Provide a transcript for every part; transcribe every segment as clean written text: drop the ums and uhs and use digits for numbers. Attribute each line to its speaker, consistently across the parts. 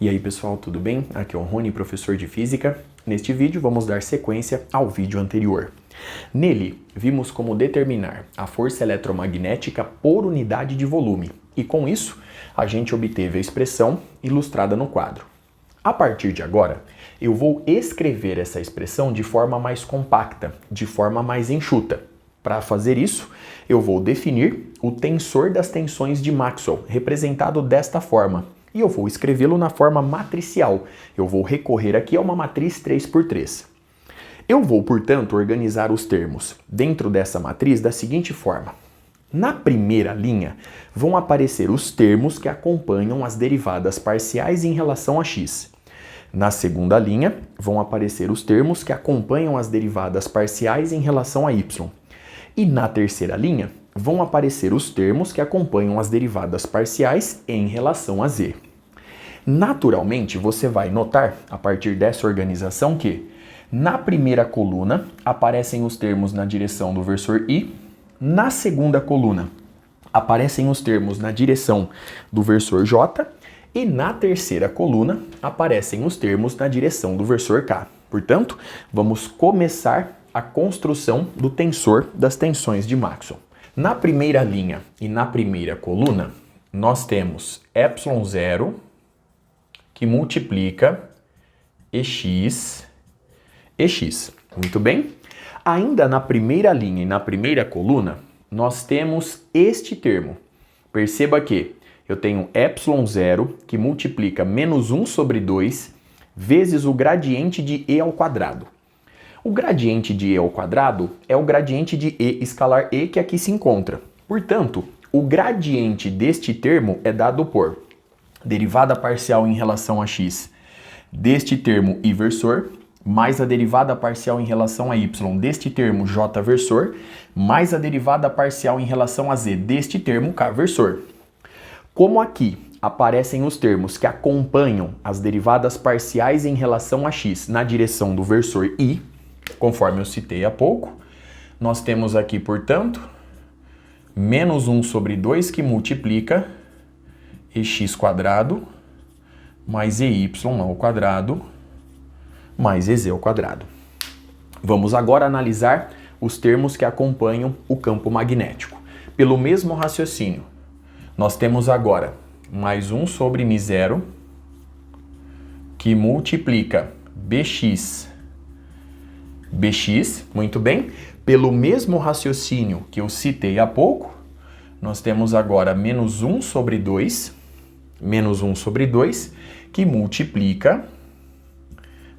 Speaker 1: E aí pessoal, tudo bem? Aqui é o Rony, professor de Física. Neste vídeo vamos dar sequência ao vídeo anterior. Nele, vimos como determinar a força eletromagnética por unidade de volume e com isso a gente obteve a expressão ilustrada no quadro. A partir de agora, eu vou escrever essa expressão de forma mais compacta, de forma mais enxuta. Para fazer isso, eu vou definir o tensor das tensões de Maxwell, representado desta forma. E eu vou escrevê-lo na forma matricial. Eu vou recorrer aqui a uma matriz 3×3. Eu vou, portanto, organizar os termos dentro dessa matriz da seguinte forma. Na primeira linha, vão aparecer os termos que acompanham as derivadas parciais em relação a x. Na segunda linha, vão aparecer os termos que acompanham as derivadas parciais em relação a y. E na terceira linha, vão aparecer os termos que acompanham as derivadas parciais em relação a z. Naturalmente, você vai notar, a partir dessa organização, que na primeira coluna aparecem os termos na direção do versor i, na segunda coluna aparecem os termos na direção do versor j e na terceira coluna aparecem os termos na direção do versor k. Portanto, vamos começar a construção do tensor das tensões de Maxwell. Na primeira linha e na primeira coluna, nós temos ε0 que multiplica EX. Muito bem? Ainda na primeira linha e na primeira coluna, nós temos este termo. Perceba que eu tenho ε0 que multiplica -1/2 vezes o gradiente de e ao quadrado. O gradiente de e ao quadrado é o gradiente de e escalar e que aqui se encontra. Portanto, o gradiente deste termo é dado por derivada parcial em relação a x deste termo i versor, mais a derivada parcial em relação a y deste termo j versor, mais a derivada parcial em relação a z deste termo k versor. Como aqui aparecem os termos que acompanham as derivadas parciais em relação a x na direção do versor i, conforme eu citei há pouco, nós temos aqui, portanto, -1/2 que multiplica ex² mais ey ao quadrado mais ez ao quadrado. Vamos agora analisar os termos que acompanham o campo magnético. Pelo mesmo raciocínio, nós temos agora mais 1/μ0 que multiplica bx, muito bem. Pelo mesmo raciocínio que eu citei há pouco, nós temos agora -1/2 que multiplica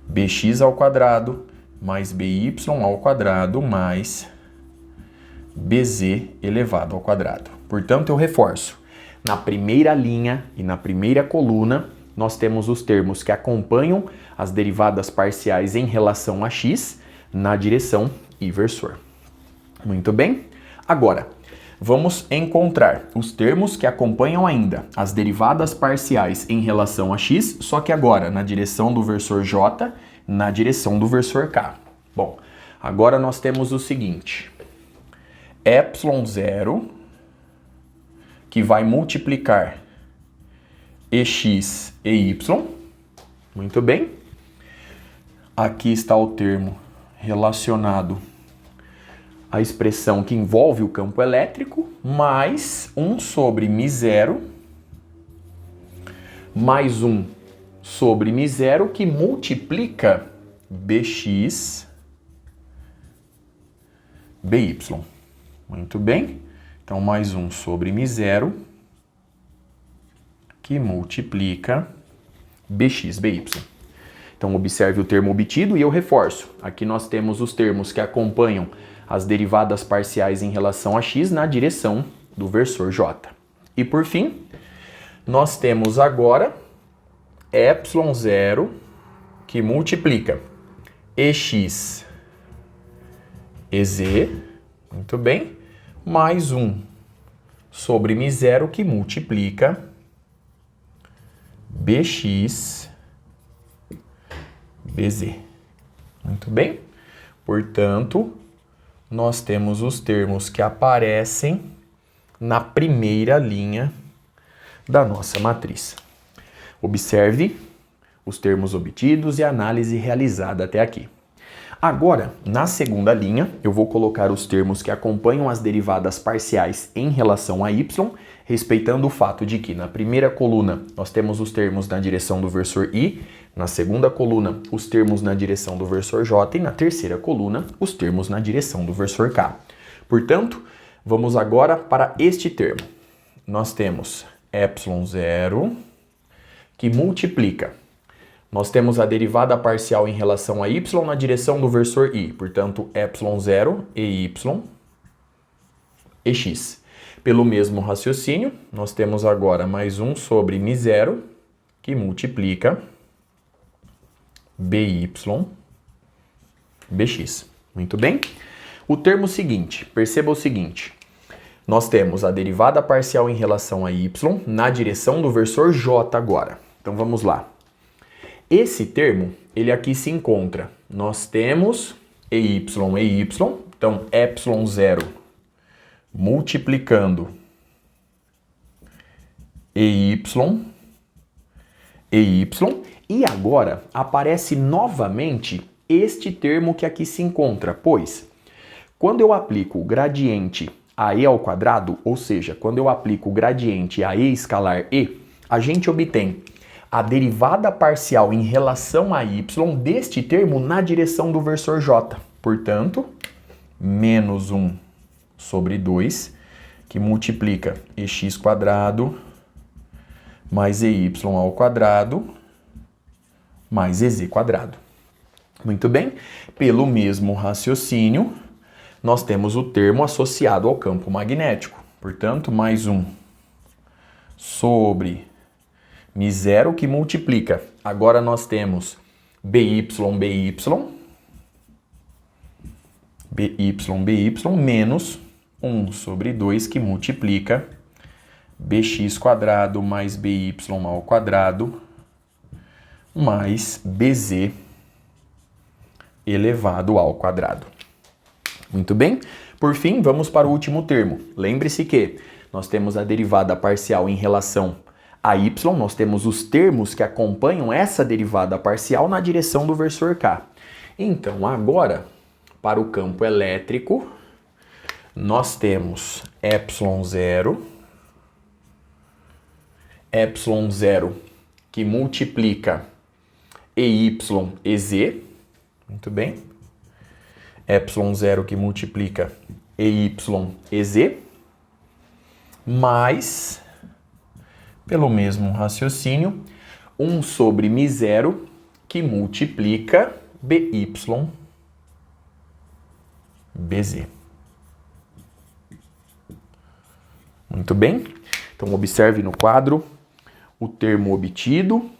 Speaker 1: bx ao quadrado mais by ao quadrado mais bz elevado ao quadrado. Portanto, eu reforço. Na primeira linha e na primeira coluna, nós temos os termos que acompanham as derivadas parciais em relação a x na direção i versor. Muito bem? Agora, vamos encontrar os termos que acompanham ainda as derivadas parciais em relação a x, só que agora na direção do versor j, na direção do versor k. Bom, agora nós temos o seguinte, ε0 que vai multiplicar ex e y, muito bem. Aqui está o termo relacionado à expressão que envolve o campo elétrico, mais 1/μ0 mais 1/μ0 que multiplica bx by. Muito bem. Então, mais 1/μ0 que multiplica bx by. Então, observe o termo obtido e eu reforço. Aqui nós temos os termos que acompanham as derivadas parciais em relação a x na direção do versor j. E por fim, nós temos agora ε0 que multiplica ex ez, muito bem, mais 1/μ0 que multiplica bx bz. Muito bem? Portanto, nós temos os termos que aparecem na primeira linha da nossa matriz. Observe os termos obtidos e a análise realizada até aqui. Agora, na segunda linha, eu vou colocar os termos que acompanham as derivadas parciais em relação a y, respeitando o fato de que na primeira coluna nós temos os termos na direção do versor i, na segunda coluna os termos na direção do versor j e na terceira coluna os termos na direção do versor k. Portanto, vamos agora para este termo. Nós temos ε0 que multiplica. Nós temos a derivada parcial em relação a y na direção do versor i, portanto, ε0 e y e x. Pelo mesmo raciocínio, nós temos agora mais 1 sobre μ0, que multiplica by, bx. Muito bem? O termo seguinte, perceba o seguinte, nós temos a derivada parcial em relação a y na direção do versor j agora. Então, vamos lá. Esse termo, ele aqui se encontra. Nós temos e y, então ε0 multiplicando e y, e agora aparece novamente este termo que aqui se encontra, pois quando eu aplico o gradiente a e ao quadrado, ou seja, quando eu aplico o gradiente a e escalar e, a gente obtém a derivada parcial em relação a y deste termo na direção do versor j. Portanto, menos 1 sobre 2, que multiplica ex quadrado mais ey ao quadrado mais ez quadrado. Muito bem? Pelo mesmo raciocínio, nós temos o termo associado ao campo magnético. Portanto, mais 1 sobre μ0 que multiplica. Agora nós temos by menos 1 sobre 2 que multiplica bx quadrado mais by ao quadrado mais bz elevado ao quadrado. Muito bem? Por fim, vamos para o último termo. Lembre-se que nós temos a derivada parcial em relação a y, nós temos os termos que acompanham essa derivada parcial na direção do versor k. Então, agora, para o campo elétrico, nós temos ε0 que multiplica ey ez, muito bem, ε0 que multiplica ey ez, mais, pelo mesmo raciocínio, 1 sobre μ0 que multiplica by bz. Muito bem? Então, observe no quadro o termo obtido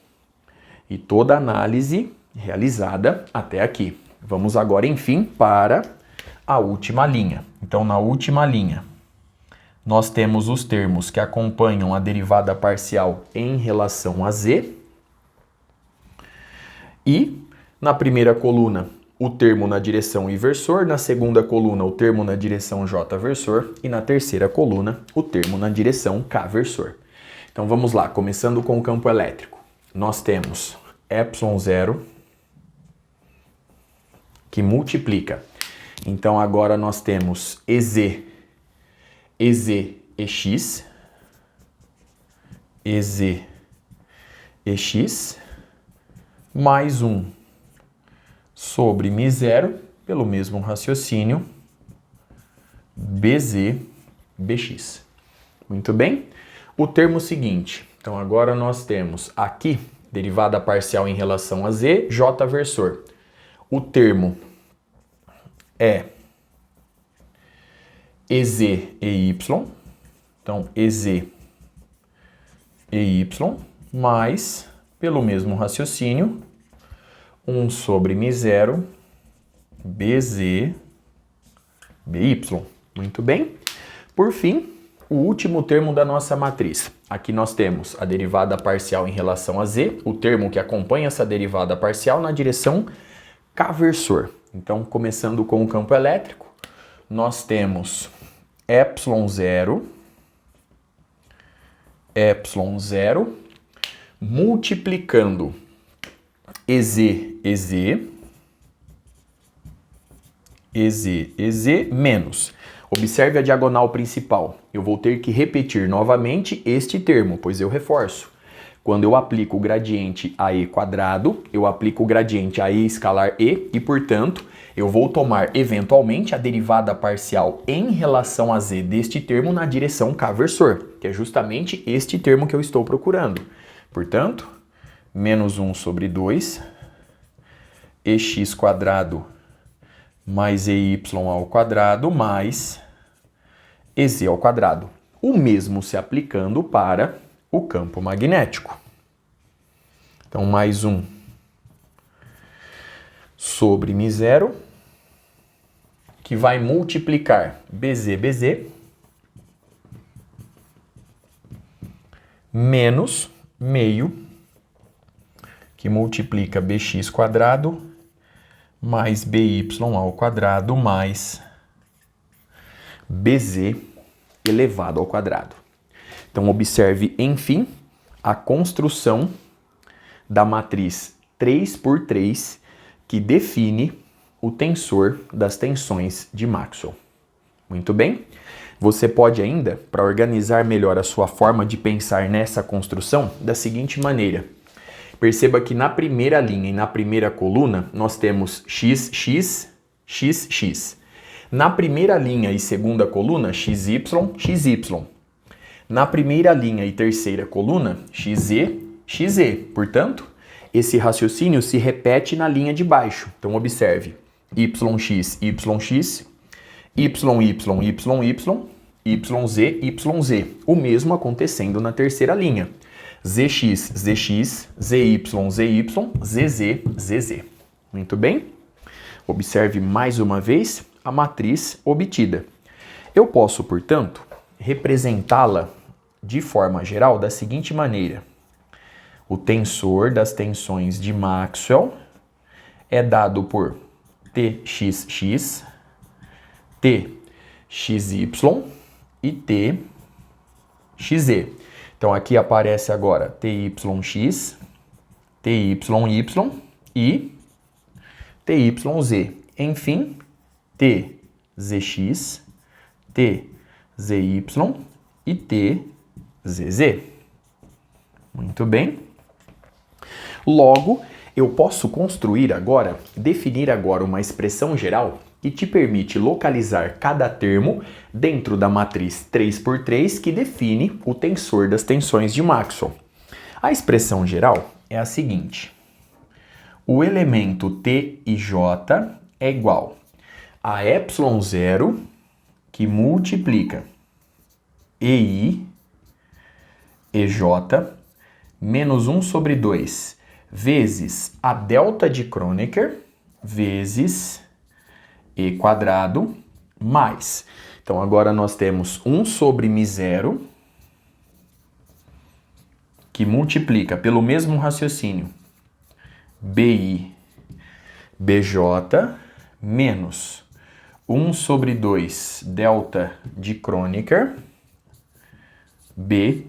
Speaker 1: e toda a análise realizada até aqui. Vamos agora, enfim, para a última linha. Então, na última linha, nós temos os termos que acompanham a derivada parcial em relação a z. E, na primeira coluna, o termo na direção i versor, na segunda coluna, o termo na direção j versor e na terceira coluna, o termo na direção k versor. Então, vamos lá, começando com o campo elétrico. Nós temos ε0 que multiplica. Então, agora nós temos ez e x, mais 1 sobre μ0, pelo mesmo raciocínio, bz, bx. Muito bem? O termo seguinte, então agora nós temos aqui, derivada parcial em relação a z, j versor. O termo é ez e y, então ez e y, mais, pelo mesmo raciocínio, 1 sobre μ0, bz, by. Muito bem? Por fim, o último termo da nossa matriz. Aqui nós temos a derivada parcial em relação a z, o termo que acompanha essa derivada parcial na direção k versor. Então, começando com o campo elétrico, nós temos ε0 multiplicando EZ menos. Observe a diagonal principal. Eu vou ter que repetir novamente este termo, pois eu reforço. Quando eu aplico o gradiente AE quadrado, eu aplico o gradiente AE escalar E e, portanto, eu vou tomar eventualmente a derivada parcial em relação a Z deste termo na direção K-versor, que é justamente este termo que eu estou procurando. Portanto, menos 1 sobre 2, EX quadrado mais EY ao quadrado mais EZ ao quadrado. O mesmo se aplicando para o campo magnético. Então, mais 1 sobre μ0, que vai multiplicar BZ, menos meio, que multiplica BX quadrado, mais BY ao quadrado, mais BZ elevado ao quadrado. Então, observe, enfim, a construção da matriz 3×3, que define o tensor das tensões de Maxwell. Muito bem? Você pode ainda, para organizar melhor a sua forma de pensar nessa construção, da seguinte maneira. Perceba que na primeira linha e na primeira coluna, nós temos XX, XX. Na primeira linha e segunda coluna, XY, XY. Na primeira linha e terceira coluna, XZ, XZ. Portanto, esse raciocínio se repete na linha de baixo. Então, observe. YX, YX, YY, YY, YZ, YZ. O mesmo acontecendo na terceira linha. ZX, ZX, ZY, ZY, ZZ, ZZ. Muito bem? Observe mais uma vez a matriz obtida. Eu posso, portanto, representá-la de forma geral da seguinte maneira. O tensor das tensões de Maxwell é dado por TXX, TXY e TXZ. Então, aqui aparece agora TYX, TYY e TYZ. Enfim, TZX, TZY e TZZ. Muito bem. Logo, eu posso construir agora, definir agora uma expressão geral que te permite localizar cada termo dentro da matriz 3×3 que define o tensor das tensões de Maxwell. A expressão geral é a seguinte. O elemento T e J é igual a ε0 que multiplica EI, EJ, menos 1 sobre 2 vezes a delta de Kronecker vezes E quadrado mais. Então, agora nós temos 1 sobre μ0 que multiplica pelo mesmo raciocínio BI, BJ menos 1 sobre 2 delta de Kronecker B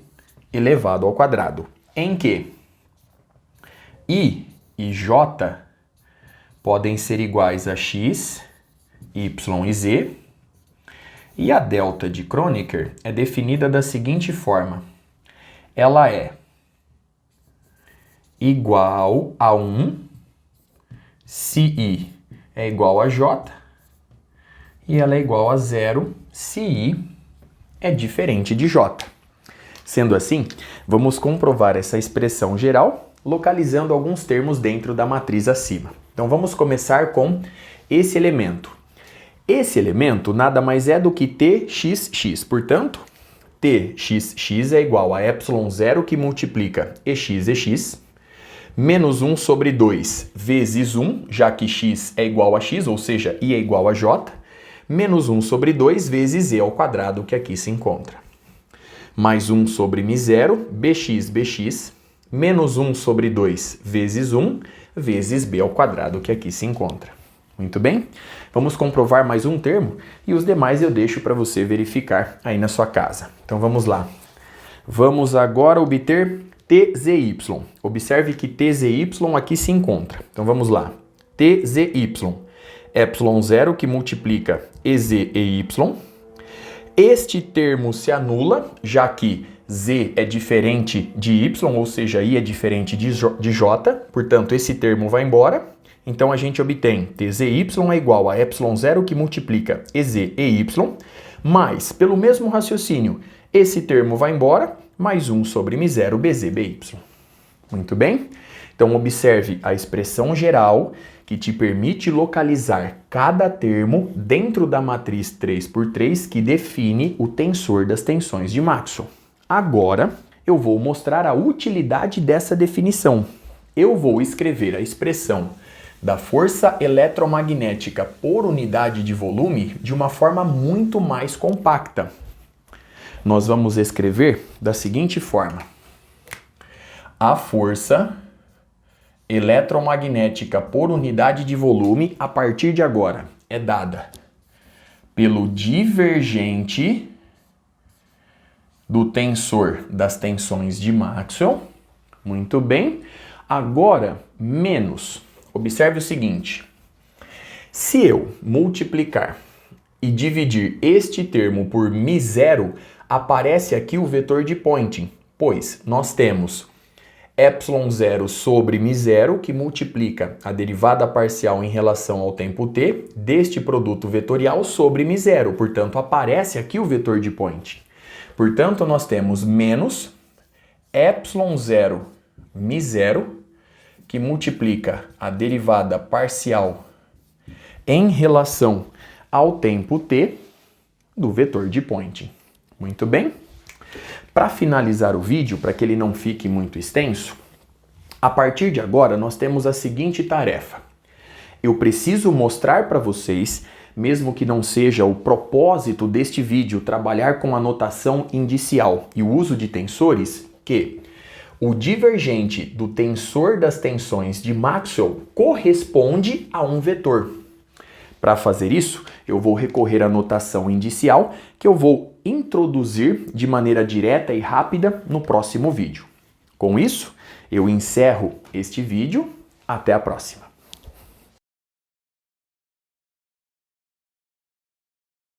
Speaker 1: elevado ao quadrado. Em que I e J podem ser iguais a X, Y e Z, e a delta de Kronecker é definida da seguinte forma. Ela é igual a 1 se I é igual a J e ela é igual a 0 se I é diferente de J. Sendo assim, vamos comprovar essa expressão geral localizando alguns termos dentro da matriz acima. Então vamos começar com esse elemento. Esse elemento nada mais é do que TXX, portanto, TXX é igual a ε0 que multiplica EX, menos 1 sobre 2 vezes 1, já que x é igual a x, ou seja, I é igual a j, menos 1 sobre 2 vezes E ao quadrado, que aqui se encontra. Mais 1 sobre μ0, BX, menos 1 sobre 2 vezes 1, vezes B ao quadrado, que aqui se encontra. Muito bem? Vamos comprovar mais um termo e os demais eu deixo para você verificar aí na sua casa. Então vamos lá. Vamos agora obter TZY. Observe que TZY aqui se encontra. Então vamos lá. TZY. ε0 que multiplica EZ e Y. Este termo se anula, já que Z é diferente de Y, ou seja, I é diferente de J. Portanto, esse termo vai embora. Então a gente obtém TZY é igual a ε0 que multiplica EZ e Y, mas, pelo mesmo raciocínio, esse termo vai embora, mais 1 sobre μ0 BZ BY. Muito bem? Então observe a expressão geral que te permite localizar cada termo dentro da matriz 3×3 que define o tensor das tensões de Maxwell. Agora eu vou mostrar a utilidade dessa definição. Eu vou escrever a expressão da força eletromagnética por unidade de volume de uma forma muito mais compacta. Nós vamos escrever da seguinte forma: a força eletromagnética por unidade de volume, a partir de agora, é dada pelo divergente do tensor das tensões de Maxwell. Muito bem. Agora, menos. Observe o seguinte: se eu multiplicar e dividir este termo por μ0, aparece aqui o vetor de Poynting, pois nós temos ε0 sobre μ0, que multiplica a derivada parcial em relação ao tempo t deste produto vetorial sobre μ0. Portanto, aparece aqui o vetor de Poynting. Portanto, nós temos menos ε0 μ0, que multiplica a derivada parcial em relação ao tempo t do vetor de Poynting. Muito bem? Para finalizar o vídeo, para que ele não fique muito extenso, a partir de agora nós temos a seguinte tarefa. Eu preciso mostrar para vocês, mesmo que não seja o propósito deste vídeo trabalhar com a notação indicial e o uso de tensores, que o divergente do tensor das tensões de Maxwell corresponde a um vetor. Para fazer isso, eu vou recorrer à notação indicial, que eu vou introduzir de maneira direta e rápida no próximo vídeo. Com isso, eu encerro este vídeo. Até a próxima!